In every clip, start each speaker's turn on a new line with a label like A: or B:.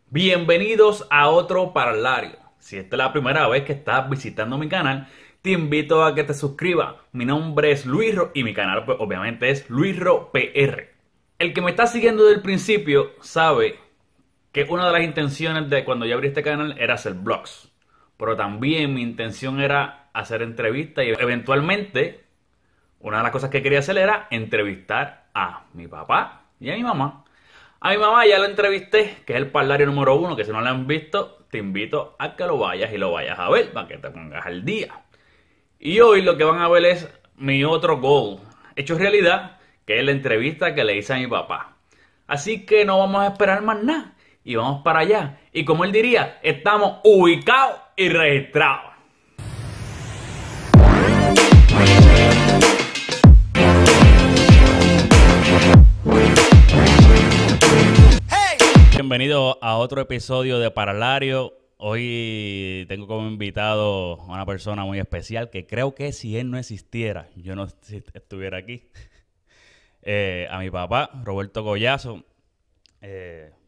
A: Bienvenidos a otro parlario. Si esta es la primera vez que estás visitando mi canal, te invito a que te suscribas. Mi nombre es Luisro y mi canal pues, obviamente es Luisro PR. El que me está siguiendo desde el principio sabe que una de las intenciones de cuando yo abrí este canal era hacer vlogs. Pero también mi intención era hacer entrevistas y eventualmente una de las cosas que quería hacer era entrevistar a mi papá y a mi mamá. A mi mamá ya la entrevisté, que es el parlario número uno, que si no la han visto, te invito a que lo vayas y lo vayas a ver, para que te pongas al día. Y hoy lo que van a ver es mi otro goal, hecho realidad, que es la entrevista que le hice a mi papá. Así que no vamos a esperar más nada, y vamos para allá. Y como él diría, estamos ubicados y registrados. Bienvenido a otro episodio de Parlario. Hoy tengo como invitado a una persona muy especial que creo que si él no existiera, yo no estuviera aquí. A mi papá, Roberto Collazo.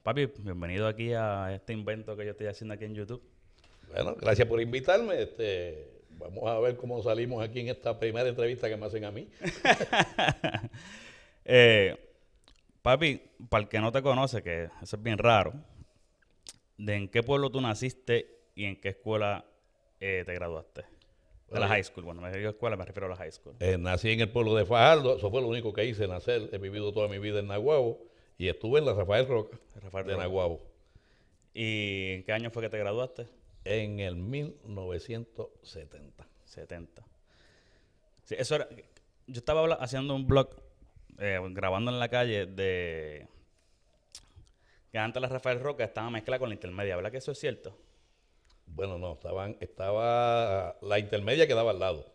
A: Papi, bienvenido aquí a este invento que yo estoy haciendo aquí en YouTube.
B: Bueno, gracias por invitarme. Vamos a ver cómo salimos aquí en esta primera entrevista que me hacen a mí.
A: Papi, para el que no te conoce, que eso es bien raro, ¿de en qué pueblo tú naciste y en qué escuela te graduaste? De la high school. Bueno, me digo escuela, me refiero a la high school.
B: Nací en el pueblo de Fajardo, eso fue lo único que hice, nacer. He vivido toda mi vida en Naguabo y estuve en la Rafael Roca de Naguabo.
A: ¿Y en qué año fue que te graduaste?
B: En el 1970.
A: 70. Sí, eso era, yo estaba haciendo un blog, grabando en la calle de que antes la Rafael Roca estaba mezclada con la intermedia, ¿verdad que eso es cierto?
B: Bueno, no, estaba la intermedia quedaba al lado,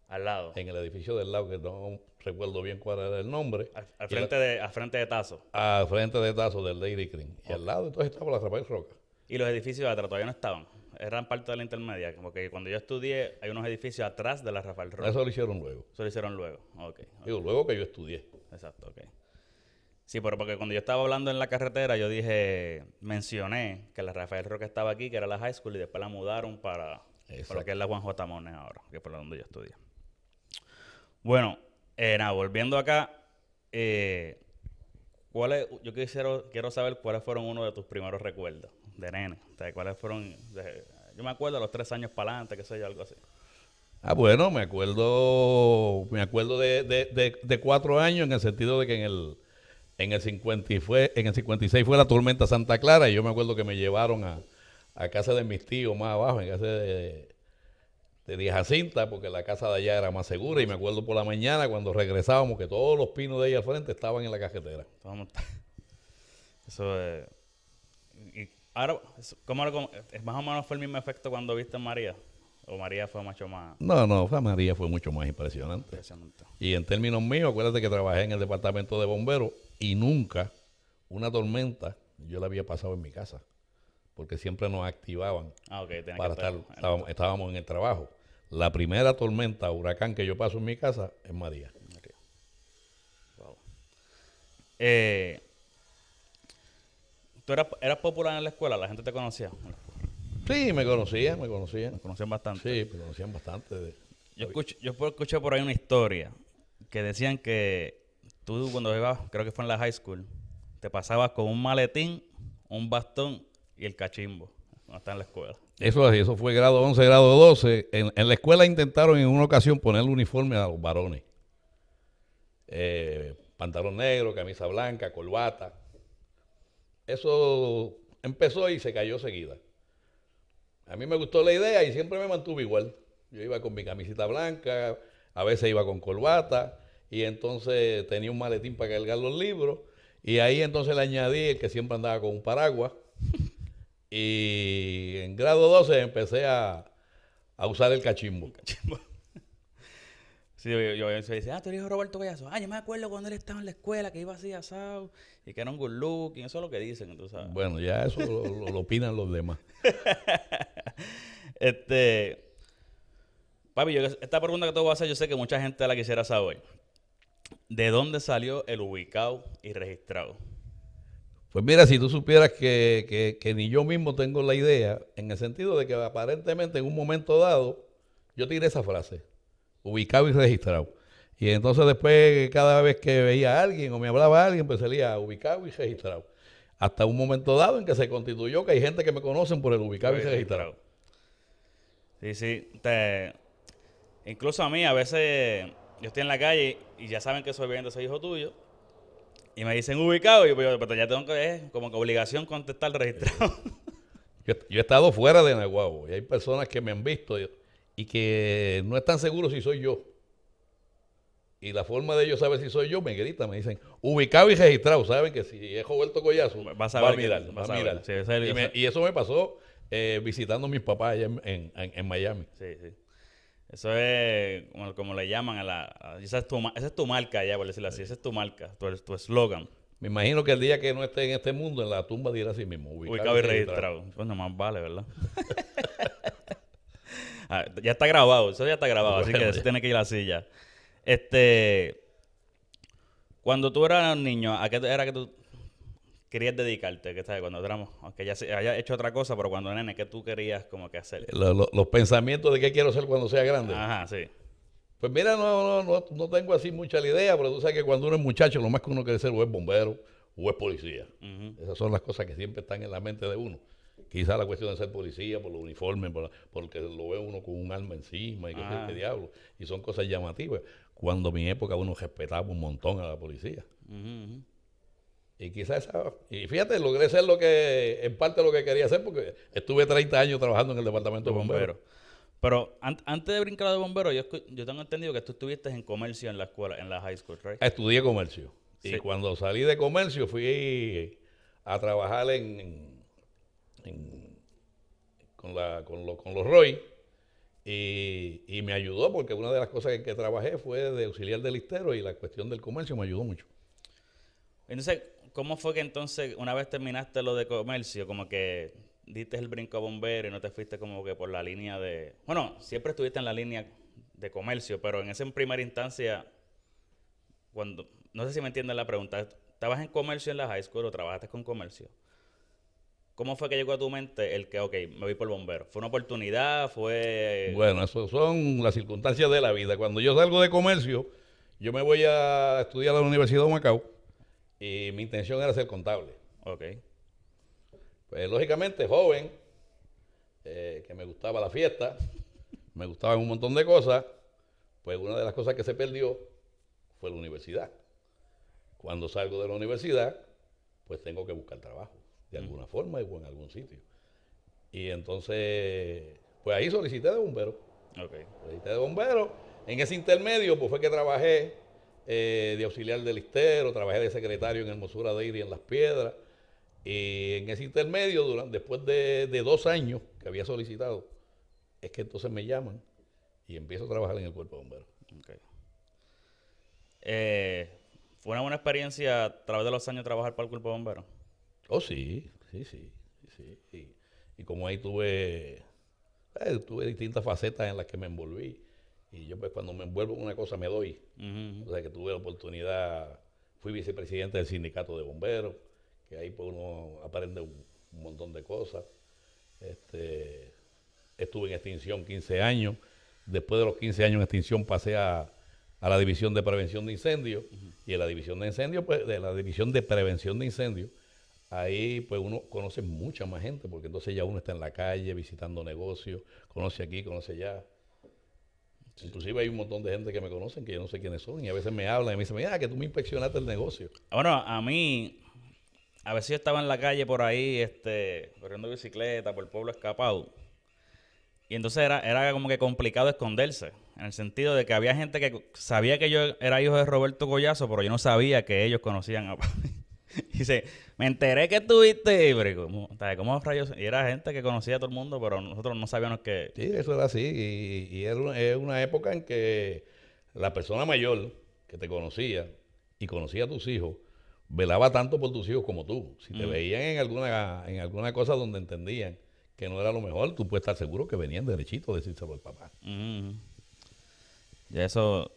A: Al lado.
B: en el edificio del lado, que no recuerdo bien cuál era el nombre.
A: Al frente de Tazo.
B: Al frente de Tazo del Dairy Cream. Y al lado entonces estaba la Rafael Roca.
A: Y los edificios de atrás todavía no estaban. Eran parte de la intermedia. Como que cuando yo estudié, hay unos edificios atrás de la Rafael Roca.
B: Eso lo hicieron luego.
A: Eso lo hicieron luego. Ok.
B: Digo, luego que yo estudié.
A: Exacto, ok. Sí, pero porque cuando yo estaba hablando en la carretera, yo mencioné que la Rafael Roca estaba aquí, que era la high school, y después la mudaron para lo que es la Juan J. Mones ahora, que es por donde yo estudié. Bueno, nada, volviendo acá, yo quiero saber cuáles fueron uno de tus primeros recuerdos de nene. O sea, cuáles fueron, yo me acuerdo a los 3 años para adelante, qué sé yo, algo así.
B: Bueno, me acuerdo de 4 años en el sentido de que en el 56 fue la tormenta Santa Clara y yo me acuerdo que me llevaron a casa de mis tíos más abajo, en casa de Jacinta, porque la casa de allá era más segura y me acuerdo por la mañana cuando regresábamos que todos los pinos de ahí al frente estaban en la carretera.
A: Eso es... Y ahora, más o menos fue el mismo efecto cuando viste a María? ¿O María fue mucho más...?
B: No, María fue mucho más impresionante. Y en términos míos, acuérdate que trabajé en el departamento de bomberos y nunca una tormenta yo la había pasado en mi casa, porque siempre nos activaban para estábamos en el trabajo. La primera tormenta, huracán que yo paso en mi casa es María.
A: Wow. ¿Tú eras popular en la escuela? ¿La gente te conocía?
B: Sí, me conocían.
A: Me conocían bastante.
B: Sí, me conocían bastante.
A: Yo escuché por ahí una historia que decían que tú cuando ibas, creo que fue en la high school, te pasabas con un maletín, un bastón y el cachimbo cuando estás en la escuela.
B: Eso fue grado 11, grado 12. En la escuela intentaron en una ocasión poner el uniforme a los varones. Pantalón negro, camisa blanca, corbata. Eso empezó y se cayó seguida. A mí me gustó la idea y siempre me mantuve igual. Yo iba con mi camiseta blanca, a veces iba con corbata y entonces tenía un maletín para cargar los libros y ahí entonces le añadí el que siempre andaba con un paraguas y en grado 12 empecé a usar el cachimbo.
A: Sí, yo decía, tú eres Roberto Collazo. Yo me acuerdo cuando él estaba en la escuela que iba así asado y que era un good looking. Eso es lo que dicen, tú sabes.
B: Bueno, ya eso lo opinan los demás.
A: Papi, esta pregunta que te voy a hacer, yo sé que mucha gente la quisiera saber. ¿De dónde salió el ubicado y registrado?
B: Pues mira, si tú supieras que ni yo mismo tengo la idea, en el sentido de que aparentemente en un momento dado, yo tiré esa frase, ubicado y registrado. Y entonces después, cada vez que veía a alguien o me hablaba a alguien, pues salía ubicado y registrado. Hasta un momento dado en que se constituyó que hay gente que me conocen por el ubicado y registrado.
A: Sí, sí. Incluso a mí, a veces, yo estoy en la calle y ya saben que soy hijo tuyo. Y me dicen ubicado, y yo, pero ya tengo que, como que obligación contestar registrado.
B: Yo he estado fuera de Naguabo y hay personas que me han visto y que no están seguros si soy yo. Y la forma de ellos saber si soy yo, me gritan, me dicen, ubicado y registrado. Saben que si es Roberto Collazo, va a mirar, va a mirar. Sí, y eso me pasó visitando a mis papás allá en Miami.
A: Sí, sí. Eso es como le llaman esa es tu marca allá, por decirlo así. Esa es tu marca, tu eslogan.
B: Me imagino que el día que no esté en este mundo, en la tumba dirá así mismo,
A: ubicado y registrado. Pues no más vale, ¿verdad? Ya está grabado, eso ya está grabado, bueno, así que eso tiene que ir así ya. Cuando tú eras niño, ¿a qué era que tú querías dedicarte? ¿Qué sabes? Cuando éramos, aunque ya hayas hecho otra cosa, pero cuando nene, ¿qué tú querías como que hacer?
B: Los pensamientos de qué quiero ser cuando sea grande.
A: Ajá, sí.
B: Pues mira, no tengo así mucha la idea, pero tú sabes que cuando uno es muchacho, lo más que uno quiere ser o es bombero o es policía. Esas son las cosas que siempre están en la mente de uno. Quizá la cuestión de ser policía, por los uniformes, porque lo ve uno con un arma encima y qué diablo. Y son cosas llamativas. Cuando en mi época uno respetaba un montón a la policía. Y quizás y fíjate, logré ser en parte lo que quería hacer, porque estuve 30 años trabajando en el departamento de bomberos.
A: Pero antes de brincar de bombero, yo tengo entendido que tú estuviste en comercio en la escuela, en la high school, ¿right?
B: Estudié comercio.
A: Sí.
B: Y cuando salí de comercio fui a trabajar con los Roy. Y me ayudó porque una de las cosas en que trabajé fue de auxiliar de listero y la cuestión del comercio me ayudó mucho.
A: Entonces, ¿cómo fue que entonces, una vez terminaste lo de comercio, como que diste el brinco a bombero y no te fuiste como que por la línea de... Bueno, siempre estuviste en la línea de comercio, pero en esa primera instancia, cuando... No sé si me entiendes la pregunta. ¿Estabas en comercio en la high school o trabajaste con comercio? ¿Cómo fue que llegó a tu mente el que, ok, me voy por bombero? ¿Fue una oportunidad? ¿Fue...?
B: Bueno, eso son las circunstancias de la vida. Cuando yo salgo de comercio, yo me voy a estudiar a la Universidad de Macao y mi intención era ser contable.
A: Ok.
B: Pues lógicamente, joven, que me gustaba la fiesta, me gustaban un montón de cosas, pues una de las cosas que se perdió fue la universidad. Cuando salgo de la universidad, pues tengo que buscar trabajo, de alguna forma o en algún sitio. Y entonces, pues ahí solicité de bombero.
A: Okay.
B: Solicité de bombero. En ese intermedio, pues fue que trabajé de auxiliar de listero, trabajé de secretario en Hermosura Dairy en Las Piedras. Y en ese intermedio, después de 2 años que había solicitado, es que entonces me llaman y empiezo a trabajar en el cuerpo de bomberos.
A: Okay. ¿Fue una buena experiencia a través de los años trabajar para el cuerpo de bomberos?
B: Oh, sí. Y como ahí tuve distintas facetas en las que me envolví. Y yo pues cuando me envuelvo en una cosa me doy. O sea que tuve la oportunidad, fui vicepresidente del sindicato de bomberos, que ahí pues uno aprende un montón de cosas. Estuve en extinción 15 años. Después de los 15 años en extinción pasé a la división de prevención de incendios. Y en la división de incendios, pues, de la división de prevención de incendios, ahí pues uno conoce mucha más gente, porque entonces ya uno está en la calle visitando negocios, conoce aquí, conoce allá. Inclusive hay un montón de gente que me conocen que yo no sé quiénes son y a veces me hablan y me dicen, mira, que tú me inspeccionaste el negocio.
A: Bueno, a mí, a veces yo estaba en la calle por ahí, corriendo bicicleta por el pueblo escapado. Y entonces era como que complicado esconderse, en el sentido de que había gente que sabía que yo era hijo de Roberto Collazo, pero yo no sabía que ellos conocían a papi. Y dice, me enteré que estuviste, pero ¿cómo rayos? Y era gente que conocía a todo el mundo, pero nosotros no sabíamos que...
B: Sí, eso era así, y era una época en que la persona mayor que te conocía y conocía a tus hijos, velaba tanto por tus hijos como tú. Si te veían en alguna cosa donde entendían que no era lo mejor, tú puedes estar seguro que venían derechito a decírselo al papá.
A: Y eso...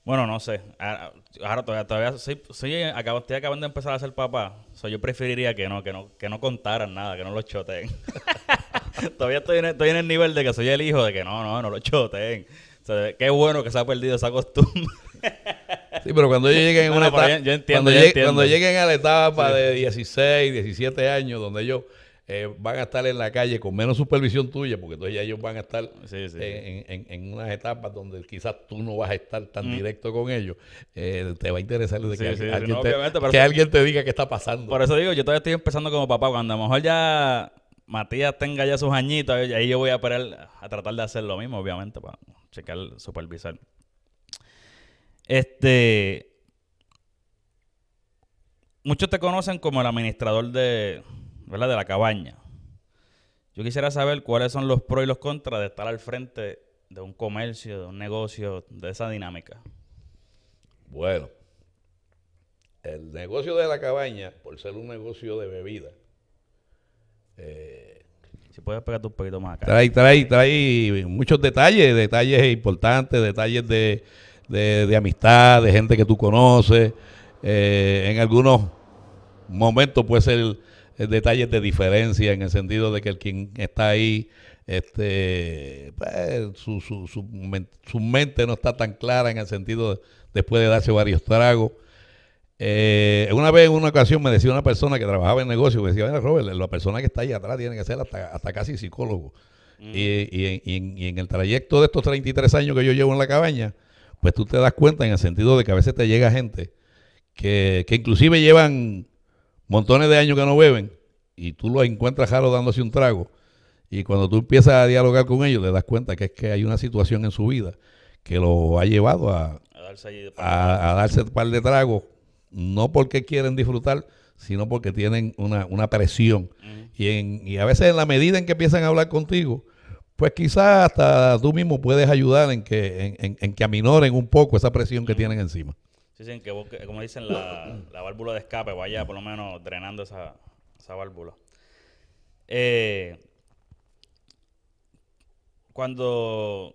A: Bueno, no sé. Ahora todavía estoy acabando de empezar a ser papá. Yo preferiría que no contaran nada, que no lo choteen. Todavía estoy en el nivel de que soy el hijo de que no lo choteen. O sea, qué bueno que se ha perdido esa costumbre.
B: Sí, pero cuando ellos lleguen en
A: No,
B: una
A: no, pero
B: etapa,
A: yo entiendo.
B: cuando lleguen a la etapa
A: Sí.
B: de 16, 17 años, donde ellos van a estar en la calle con menos supervisión tuya, porque entonces ya ellos van a estar
A: Sí, sí.
B: en unas etapas donde quizás tú no vas a estar tan directo con ellos, te va a interesar de que,
A: Sí, sí,
B: alguien,
A: no,
B: te,
A: obviamente, pero
B: que
A: eso-
B: alguien te diga qué está pasando.
A: Por eso digo, yo todavía estoy empezando como papá. Cuando a lo mejor ya Matías tenga ya sus añitos, ahí yo voy a parar a tratar de hacer lo mismo, obviamente, para checar, supervisar. Muchos te conocen como el administrador ¿verdad? De la cabaña. Yo quisiera saber cuáles son los pros y los contras de estar al frente de un comercio, de un negocio, de esa dinámica.
B: Bueno, el negocio de la cabaña, por ser un negocio de bebida,
A: Si puedes pegarte un poquito más acá.
B: trae muchos detalles importantes, detalles de amistad, de gente que tú conoces. En algunos momentos puede ser detalles de diferencia en el sentido de que el quien está ahí, pues, su mente no está tan clara en el sentido después de darse varios tragos. Una vez en una ocasión me decía una persona que trabajaba en negocio, me decía, mira, Robert, la persona que está ahí atrás tiene que ser hasta casi psicólogo. Y en el trayecto de estos 33 años que yo llevo en la cabaña, pues tú te das cuenta en el sentido de que a veces te llega gente que inclusive llevan montones de años que no beben y tú los encuentras raros dándose un trago. Y cuando tú empiezas a dialogar con ellos, te das cuenta que es que hay una situación en su vida que lo ha llevado a darse un par de tragos, no porque quieren disfrutar, sino porque tienen una presión. Y a veces en la medida en que empiezan a hablar contigo, pues quizás hasta tú mismo puedes ayudar en que aminoren un poco esa presión que tienen encima.
A: Sí, sí, como dicen, la válvula de escape vaya por lo menos drenando esa válvula. Cuando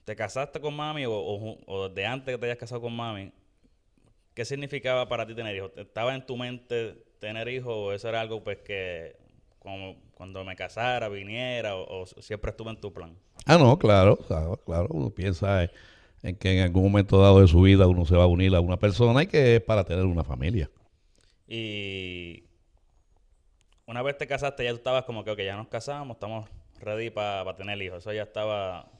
A: te casaste con mami o desde antes que te hayas casado con mami, ¿qué significaba para ti tener hijos? ¿Estaba en tu mente tener hijos o eso era algo pues que cuando me casara, viniera o siempre estuvo en tu plan?
B: No, claro. Uno piensa en que en algún momento dado de su vida uno se va a unir a una persona y que es para tener una familia.
A: Y una vez te casaste, ya tú estabas como que, ok, ya nos casamos, estamos ready para tener hijos. Eso ya estaba...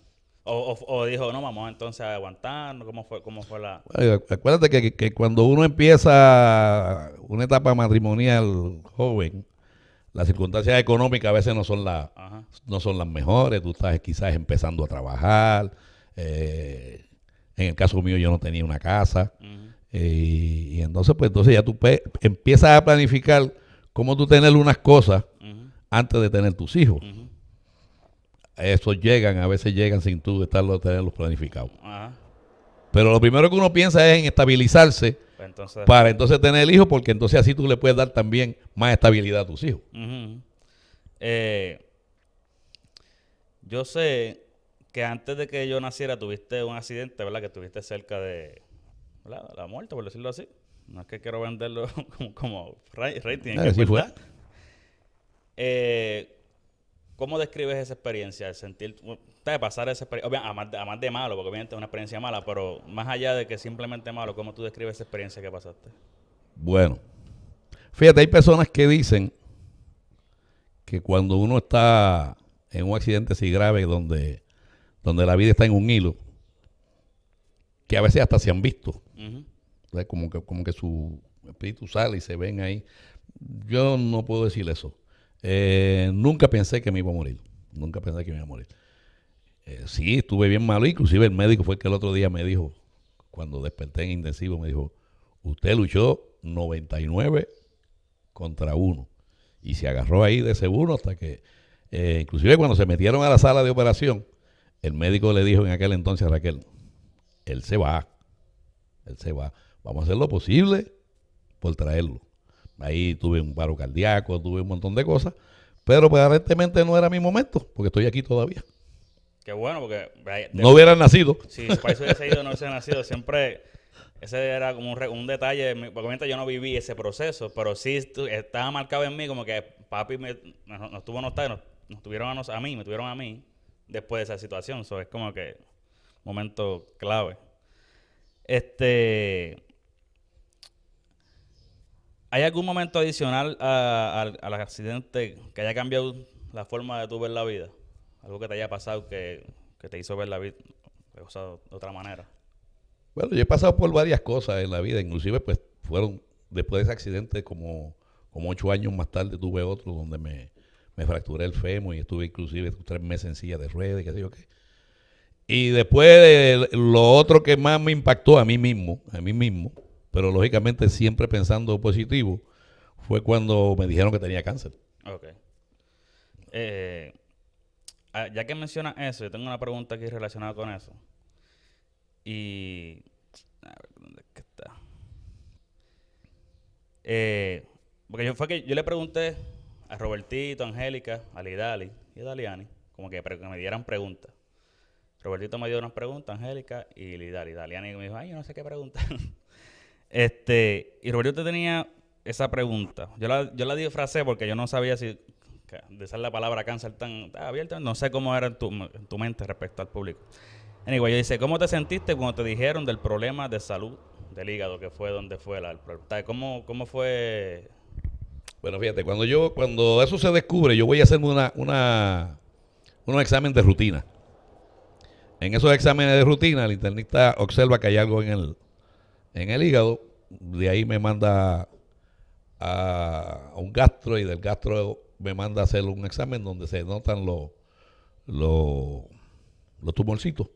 A: O dijo, no, vamos entonces a aguantarnos. ¿Cómo fue la...?
B: Bueno, acuérdate que cuando uno empieza una etapa matrimonial joven, las circunstancias económicas a veces no son las mejores. Tú estás quizás empezando a trabajar. En el caso mío yo no tenía una casa. Y entonces ya tú empiezas a planificar cómo tú tener unas cosas antes de tener tus hijos. Esos a veces llegan sin tú tenerlos planificados. Pero lo primero que uno piensa es en estabilizarse para entonces tener el hijo, porque entonces así tú le puedes dar también más estabilidad a tus hijos.
A: Yo sé que antes de que yo naciera tuviste un accidente, ¿verdad? Que estuviste cerca de la muerte, por decirlo así. No es que quiero venderlo como rating,
B: Así fue.
A: ¿Cómo describes esa experiencia? El sentir, de pasar esa experiencia, además de malo, porque obviamente es una experiencia mala, pero más allá de que simplemente malo, ¿cómo tú describes esa experiencia que pasaste?
B: Bueno, fíjate, hay personas que dicen que cuando uno está en un accidente así grave donde la vida está en un hilo, que a veces hasta se han visto, como que su espíritu sale y se ven ahí. Yo no puedo decir eso. Nunca pensé que me iba a morir. Sí, estuve bien malo. Inclusive el médico fue el que el otro día me dijo, cuando desperté en intensivo, me dijo, usted luchó 99 contra 1. Y se agarró ahí de ese 1 hasta que, inclusive cuando se metieron a la sala de operación, el médico le dijo en aquel entonces a Raquel, él se va. Vamos a hacer lo posible por traerlo. Ahí tuve un paro cardíaco, tuve un montón de cosas, pero pues aparentemente no era mi momento, porque estoy aquí todavía.
C: Qué bueno, porque
B: No hubieran nacido.
C: si por eso hubiese ido, no hubiese nacido. Siempre, ese era como un detalle. Porque obviamente yo no viví ese proceso, pero sí estaba marcado en mí como que papi nos tuvo nos tuvieron a mí, me tuvieron a mí después de esa situación. Eso es como que momento clave. ¿Hay algún momento adicional al accidente que haya cambiado la forma de tú ver la vida? Algo que te haya pasado que te hizo ver la vida de otra manera.
B: Bueno, yo he pasado por varias cosas en la vida, inclusive pues fueron, después de ese accidente, como 8 años más tarde tuve otro donde me fracturé el fémur y estuve inclusive 3 meses en silla de ruedas y qué sé yo qué. Y después lo otro que más me impactó a mí mismo, pero lógicamente siempre pensando positivo, fue cuando me dijeron que tenía cáncer.
C: Ok. Ya que mencionas eso, yo tengo una pregunta aquí relacionada con eso. Y... A ver, ¿dónde es que está? Porque yo le pregunté a Robertito, a Angélica, a Lidali y a Daliani, como que me dieran preguntas. Robertito me dio unas preguntas, Angélica y Lidali. Daliani me dijo, ay, yo no sé qué preguntar. Y Robertito tenía esa pregunta. Yo la disfracé porque yo no sabía si de usar la palabra cáncer tan abierta. No sé cómo era en tu mente respecto al público. Anyway, yo dice, ¿cómo te sentiste cuando te dijeron del problema de salud del hígado, que fue donde fue ¿Cómo fue?
B: Bueno, fíjate, cuando eso se descubre, yo voy a hacerme unos exámenes de rutina. En esos exámenes de rutina, el internista observa que hay algo en el hígado, de ahí me manda a un gastro y del gastro me manda a hacer un examen donde se notan los tumorcitos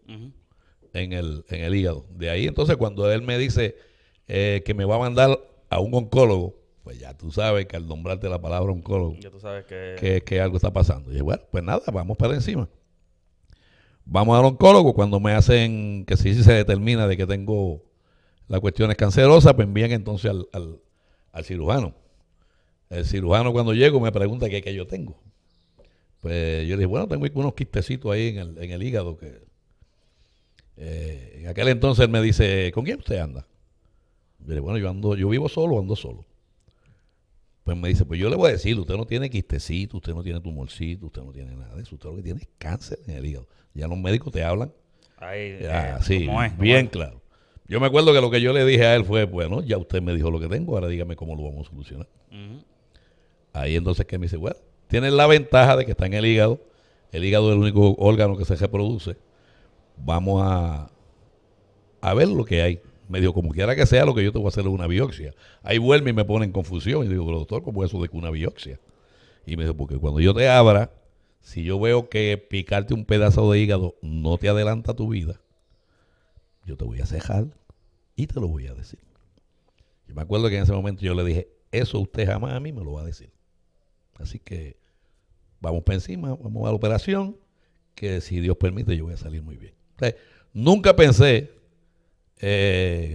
B: en el hígado. De ahí entonces cuando él me dice que me va a mandar a un oncólogo, pues ya tú sabes que al nombrarte la palabra oncólogo,
C: Ya tú sabes
B: que algo está pasando. Y dije, bueno, pues nada, vamos para encima. Vamos al oncólogo, cuando me hacen, que sí se determina de que tengo la cuestión es cancerosa, pues envían entonces al cirujano. El cirujano cuando llego me pregunta qué yo tengo. Pues yo le dije, bueno, tengo unos quistecitos ahí en el hígado que en aquel entonces él me dice, ¿con quién usted anda? Yo le dije, bueno, yo vivo solo, ando solo. Pues me dice, pues yo le voy a decir, usted no tiene quistecito, usted no tiene tumorcito, usted no tiene nada de eso, usted lo que tiene es cáncer en el hígado. Ya los médicos te hablan. Sí, bien claro. Yo me acuerdo que lo que yo le dije a él fue, bueno, ya usted me dijo lo que tengo, ahora dígame cómo lo vamos a solucionar. Ahí entonces que me dice, bueno, tiene la ventaja de que está en el hígado es el único órgano que se reproduce, vamos a ver lo que hay. Me dijo, como quiera que sea, lo que yo te voy a hacer es una biopsia. Ahí vuelve y me pone en confusión. Y digo, doctor, ¿cómo es eso de que una biopsia? Y me dijo, porque cuando yo te abra, si yo veo que picarte un pedazo de hígado no te adelanta tu vida, yo te voy a cejar y te lo voy a decir. Yo me acuerdo que en ese momento yo le dije, eso usted jamás a mí me lo va a decir. Así que vamos para encima, vamos a la operación, que si Dios permite yo voy a salir muy bien. O sea, nunca pensé,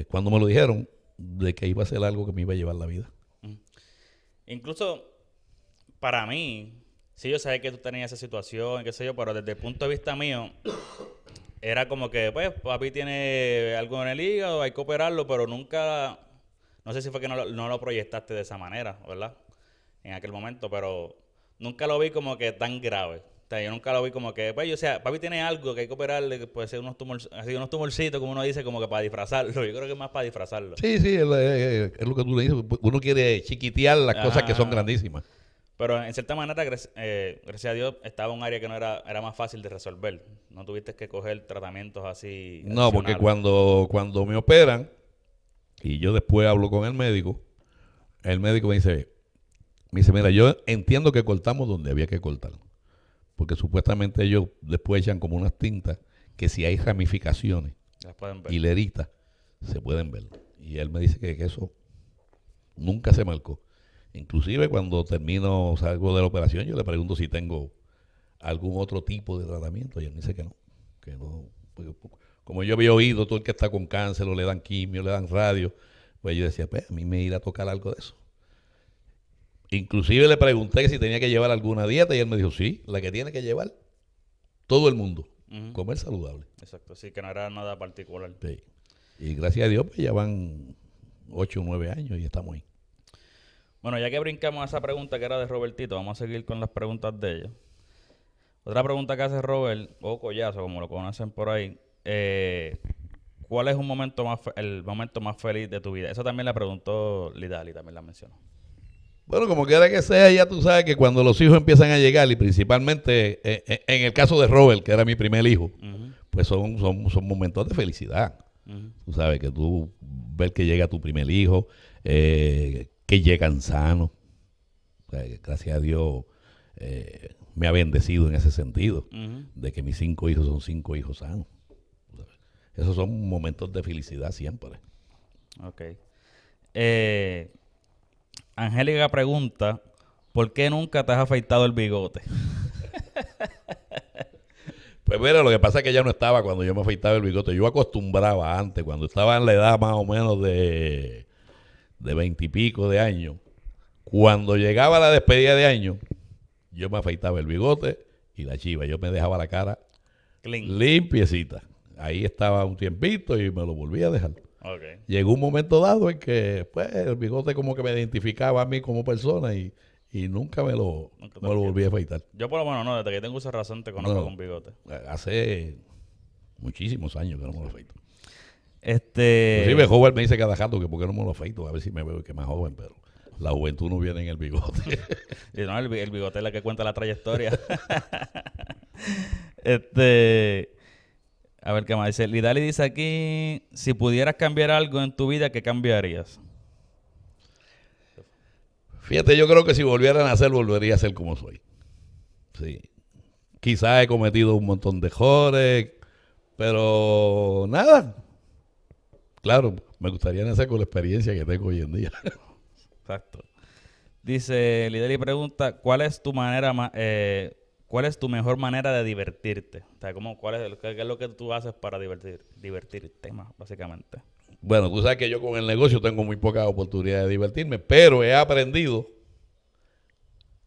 B: cuando me lo dijeron, de que iba a ser algo que me iba a llevar la vida.
C: Incluso para mí, sí, yo sabía que tú tenías esa situación, qué sé yo, pero desde el punto de vista mío, era como que, pues, papi tiene algo en el hígado, hay que operarlo, pero nunca, no sé si fue que no lo proyectaste de esa manera, ¿verdad? En aquel momento, pero nunca lo vi como que tan grave. O sea, yo nunca lo vi como que, pues, o sea, papi tiene algo que hay que operarle, que puede ser unos tumorcitos, como uno dice, como que para disfrazarlo. Yo creo que es más para disfrazarlo.
B: Sí, es lo que tú le dices. Uno quiere chiquitear las cosas que son grandísimas.
C: Pero en cierta manera, gracias a Dios, estaba un área que no era más fácil de resolver. No tuviste que coger tratamientos así.
B: No, porque cuando me operan, y yo después hablo con el médico me dice, mira, yo entiendo que cortamos donde había que cortar. Porque supuestamente ellos después echan como unas tintas que si hay ramificaciones hileritas, se pueden ver. Y él me dice que eso nunca se marcó. Inclusive cuando salgo de la operación, yo le pregunto si tengo algún otro tipo de tratamiento. Y él me dice que no. Pues, como yo había oído, todo el que está con cáncer, o le dan quimio, le dan radio, pues yo decía, pues a mí me irá a tocar algo de eso. Inclusive le pregunté si tenía que llevar alguna dieta y él me dijo, sí, la que tiene que llevar todo el mundo.
C: Ujú.
B: comer saludable.
C: Exacto, sí, que no era nada particular.
B: Sí. Y gracias a Dios, pues ya van 8 o 9 años y estamos ahí.
C: Bueno, ya que brincamos a esa pregunta que era de Robertito, vamos a seguir con las preguntas de ellos. Otra pregunta que hace Robert, o Collazo, como lo conocen por ahí, ¿cuál es el momento más feliz de tu vida? Eso también la preguntó Lidali, también la mencionó.
B: Bueno, como quiera que sea, ya tú sabes que cuando los hijos empiezan a llegar, y principalmente en el caso de Robert, que era mi primer hijo,
C: Ujú,
B: pues son momentos de felicidad.
C: ujú,
B: Tú sabes que tú ves que llega tu primer hijo, que llegan sanos. O sea, que gracias a Dios me ha bendecido en ese sentido,
C: ujú.
B: de que mis 5 hijos son 5 hijos sanos. Esos son momentos de felicidad siempre.
C: Ok. Angélica pregunta, ¿por qué nunca te has afeitado el bigote?
B: Pues mira, lo que pasa es que ya no estaba cuando yo me afeitaba el bigote. Yo acostumbraba antes, cuando estaba en la edad más o menos de 20 y pico de años. Cuando llegaba la despedida de año, yo me afeitaba el bigote y la chiva. Yo me dejaba la cara
C: Clean.
B: limpiecita. Ahí estaba un tiempito y me lo volví a dejar.
C: Ok.
B: Llegó un momento dado en que pues, el bigote como que me identificaba a mí como persona y nunca me lo
C: Nunca te
B: me
C: lo
B: lo volví a afeitar.
C: Yo por lo menos no, desde que tengo uso de razón te conozco
B: No.
C: con bigote.
B: Hace muchísimos años que no me lo afeito. Inclusive
C: Este,
B: joven me dice cada rato que por qué no me lo afeito, a ver si me veo que más joven, pero la juventud no viene en el bigote.
C: y no, el bigote es la que cuenta la trayectoria. A ver qué más dice. Lidali dice aquí, si pudieras cambiar algo en tu vida, ¿qué cambiarías?
B: Fíjate, yo creo que si volviera a nacer, volvería a ser como soy. Sí. Quizás he cometido un montón de errores, pero nada. Claro, me gustaría nacer con la experiencia que tengo hoy en día.
C: Exacto. Dice, Lidali pregunta, ¿cuál es tu mejor manera de divertirte? O sea, qué es lo que tú haces para divertirte más, básicamente?
B: Bueno, tú sabes que yo con el negocio tengo muy pocas oportunidades de divertirme, pero he aprendido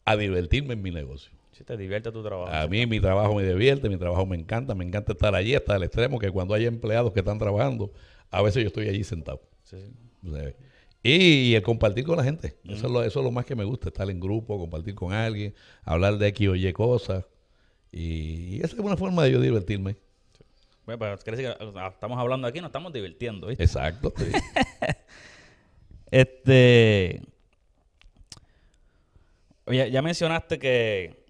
B: a divertirme en mi negocio.
C: Si te divierte tu trabajo.
B: A mí mi trabajo me divierte, mi trabajo me encanta estar allí hasta el extremo que cuando hay empleados que están trabajando, a veces yo estoy allí sentado.
C: Sí, sí.
B: ¿Sabes? Y el compartir con la gente, eso es lo más que me gusta, estar en grupo, compartir con alguien, hablar de X o Y cosas. Y esa es una forma de yo divertirme.
C: Bueno, pero quiere decir que estamos hablando aquí, nos estamos divirtiendo, ¿viste?
B: Exacto. Sí.
C: Oye, ya mencionaste que,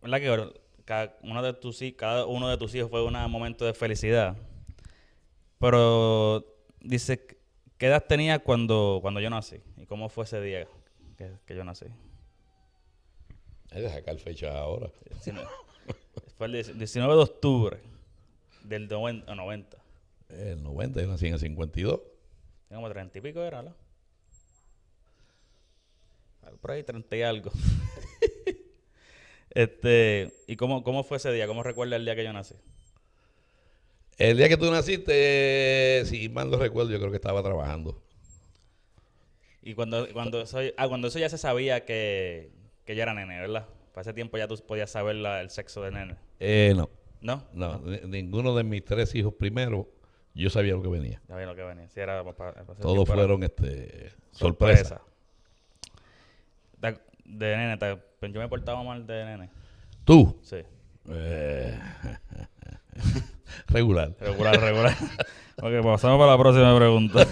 C: ¿verdad? Que cada uno de tus hijos fue un momento de felicidad. Pero dice, ¿qué edad tenía cuando yo nací? ¿Y cómo fue ese día que yo nací?
B: Hay que sacar fecha ahora.
C: 19. Fue el 19 de octubre del 90.
B: El 90, yo nací en el 52.
C: Tengo como 30 y pico era, ¿no? Por ahí 30 y algo. ¿Y cómo fue ese día? ¿Cómo recuerdas el día que yo nací?
B: El día que tú naciste, si mal no recuerdo, yo creo que estaba trabajando.
C: Y cuando eso ya se sabía que yo era nene, ¿verdad? Para ese tiempo ya tú podías saber el sexo de nene.
B: No.
C: ¿No?
B: No, ninguno de mis 3 hijos primero, yo sabía lo que venía.
C: Ya vi lo que venía. Sí, era para ese
B: Todos
C: tiempo era
B: fueron sorpresa.
C: De nene, yo me portaba mal de nene.
B: ¿Tú?
C: Sí.
B: Regular.
C: Regular. Ok, pasamos para la próxima pregunta.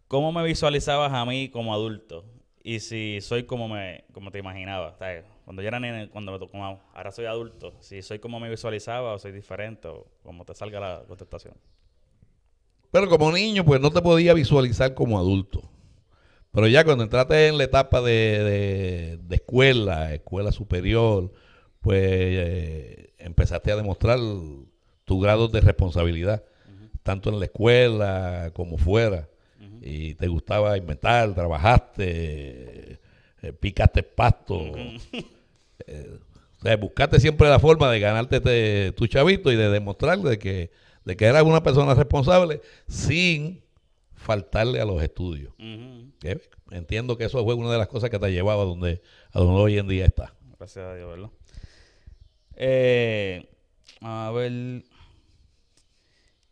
C: ¿Cómo me visualizabas a mí como adulto? Y si soy como te imaginaba. O sea, cuando yo era nene, cuando me tocó, ahora soy adulto. Si soy como me visualizaba o soy diferente o como te salga la contestación.
B: Pero como niño, pues no te podía visualizar como adulto. Pero ya cuando entraste en la etapa de escuela superior, pues empezaste a demostrar tu grado de responsabilidad, tanto en la escuela como fuera. Y te gustaba inventar, trabajaste, picaste pasto. O sea, buscaste siempre la forma de ganarte tu chavito y de demostrar de que eras una persona responsable sin faltarle a los estudios. Entiendo que eso fue una de las cosas que te ha llevado a donde hoy en día estás.
C: Gracias a Dios, ¿verdad? A ver,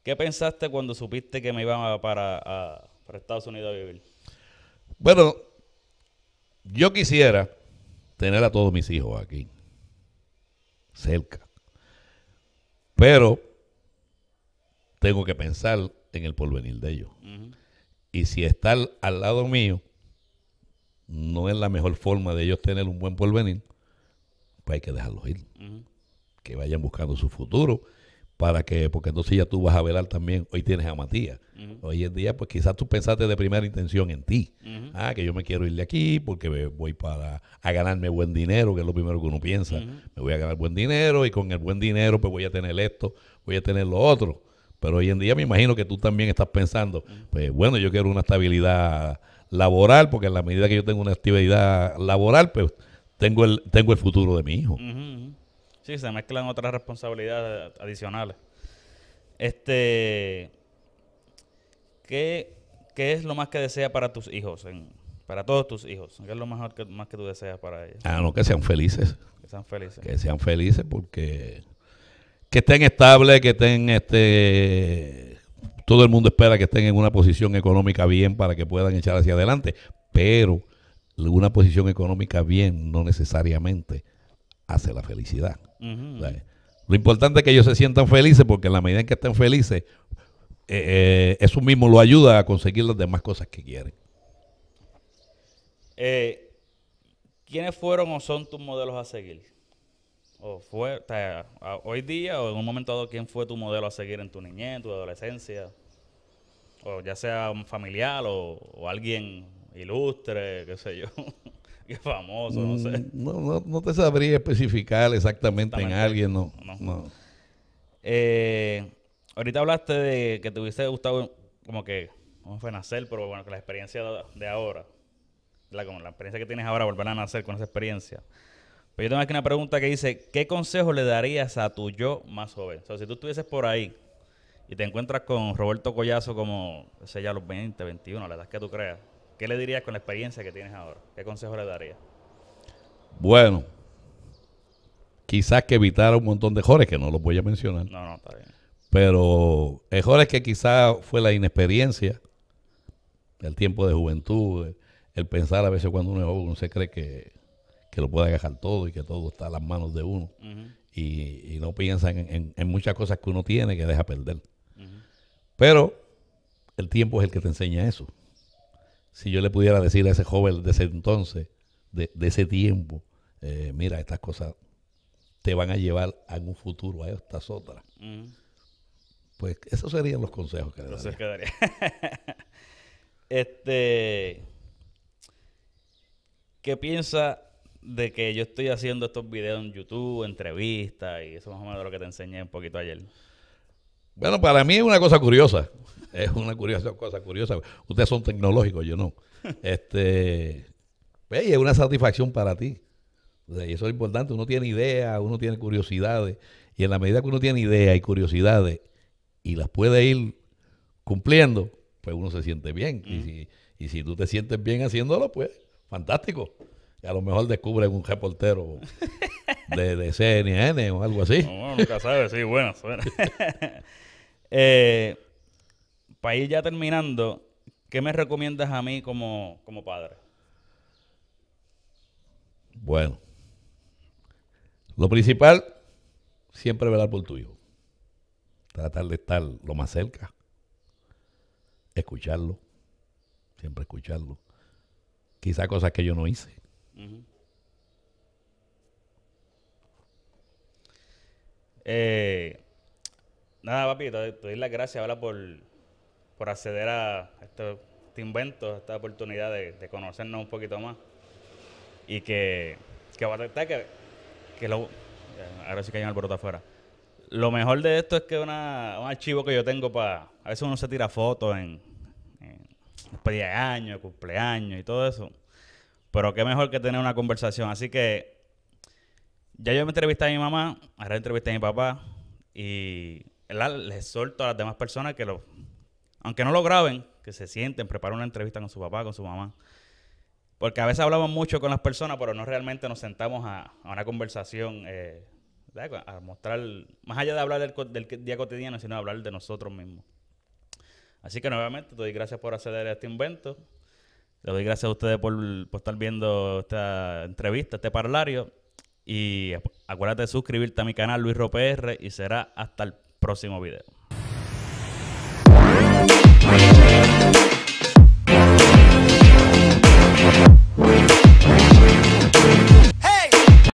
C: ¿qué pensaste cuando supiste que me iba para Estados Unidos a vivir?
B: Bueno, yo quisiera tener a todos mis hijos aquí, cerca. Pero tengo que pensar en el porvenir de ellos.
C: Ujú,
B: Y si estar al lado mío no es la mejor forma de ellos tener un buen porvenir, pues hay que dejarlos ir.
C: ujú,
B: Que vayan buscando su futuro para que, porque entonces ya tú vas a velar también, hoy tienes a Matías.
C: ujú,
B: Hoy en día, pues quizás tú pensaste de primera intención en ti.
C: ujú,
B: Que yo me quiero ir de aquí porque voy a ganarme buen dinero, que es lo primero que uno piensa.
C: ujú.
B: Me voy a ganar buen dinero y con el buen dinero pues voy a tener esto, voy a tener lo otro. Pero hoy en día me imagino que tú también estás pensando, pues bueno, yo quiero una estabilidad laboral porque en la medida que yo tengo una estabilidad laboral, pues tengo el futuro de mi hijo.
C: Ujú, ujú. Sí, se mezclan otras responsabilidades adicionales. ¿Qué, qué es lo más que deseas para tus hijos, para todos tus hijos? ¿Qué es lo mejor más que tú deseas para ellos?
B: No, que sean felices.
C: Que sean felices.
B: Porque que estén estables, que estén todo el mundo espera que estén en una posición económica bien para que puedan echar hacia adelante, pero una posición económica bien no necesariamente hace la felicidad.
C: Ujú,
B: O sea, lo importante es que ellos se sientan felices porque en la medida en que estén felices, eso mismo lo ayuda a conseguir las demás cosas que quieren.
C: ¿Quiénes fueron o son tus modelos a seguir? O sea, hoy día o en un momento dado, ¿quién fue tu modelo a seguir en tu niñez, en tu adolescencia? O ya sea un familiar o alguien ilustre, qué sé yo, que famoso, no sé.
B: No te sabría especificar exactamente en
C: Exactamente.
B: alguien, no.
C: No.
B: No.
C: Ahorita hablaste de que te hubiese gustado como que, ¿cómo fue nacer? Pero bueno, que la experiencia de ahora, como la experiencia que tienes ahora, volver a nacer con esa experiencia. Pero yo tengo aquí una pregunta que dice, ¿qué consejo le darías a tu yo más joven? O sea, si tú estuvieses por ahí y te encuentras con Roberto Collazo como, no sé, ya a los 20, 21, la edad que tú creas, ¿qué le dirías con la experiencia que tienes ahora? ¿Qué consejo le darías?
B: Bueno, quizás que evitara un montón de errores que no los voy a mencionar,
C: No, está bien.
B: pero errores que quizás fue la inexperiencia, el tiempo de juventud, el pensar a veces cuando uno es joven, uno se cree que lo puede agarrar todo y que todo está a las manos de uno
C: Ujú,
B: y no piensa en muchas cosas que uno tiene que deja perder.
C: ujú,
B: Pero el tiempo es el que te enseña eso. Si yo le pudiera decir a ese joven de ese entonces, de ese tiempo, mira, estas cosas te van a llevar a un futuro, a estas otras.
C: ujú.
B: Pues esos serían los consejos que le
C: Entonces
B: daría.
C: quedaría. Este, ¿Qué piensa de que yo estoy haciendo estos videos en YouTube, entrevistas y eso más o menos de lo que te enseñé un poquito ayer?
B: Bueno, para mí es una cosa curiosa. Es una cosa curiosa. Ustedes son tecnológicos, yo no. Y es una satisfacción para ti. O sea, y eso es importante. Uno tiene ideas, uno tiene curiosidades. Y en la medida que uno tiene ideas y curiosidades y las puede ir cumpliendo, pues uno se siente bien. Y si tú te sientes bien haciéndolo, pues fantástico. Y a lo mejor descubres un reportero de CNN o algo así.
C: No, nunca sabes, sí, bueno, suena. Para ir ya terminando, ¿qué me recomiendas a mí como padre?
B: Bueno, lo principal, siempre velar por tu hijo. Tratar de estar lo más cerca. Escucharlo. Siempre escucharlo. Quizá cosas que yo no hice.
C: Ujú. Nada, papi, te doy las gracias ahora por acceder a este invento, a esta oportunidad de conocernos un poquito más. Y que va a tratar que lo... Ahora sí que hay un alboroto afuera. Lo mejor de esto es que un archivo que yo tengo para... A veces uno se tira fotos en despedida de año, cumpleaños y todo eso. Pero qué mejor que tener una conversación. Así que ya yo me entrevisté a mi mamá, ahora entrevisté a mi papá. Y les exhorto a las demás personas que aunque no lo graben, que se sienten, preparen una entrevista con su papá, con su mamá. Porque a veces hablamos mucho con las personas, pero no realmente nos sentamos a una conversación ¿verdad? A mostrar, más allá de hablar del día cotidiano, sino hablar de nosotros mismos. Así que nuevamente te doy gracias por acceder a este invento. Le doy gracias a ustedes por estar viendo esta entrevista, este parlario. Y acuérdate de suscribirte a mi canal Luis Ro PR y será hasta el próximo video.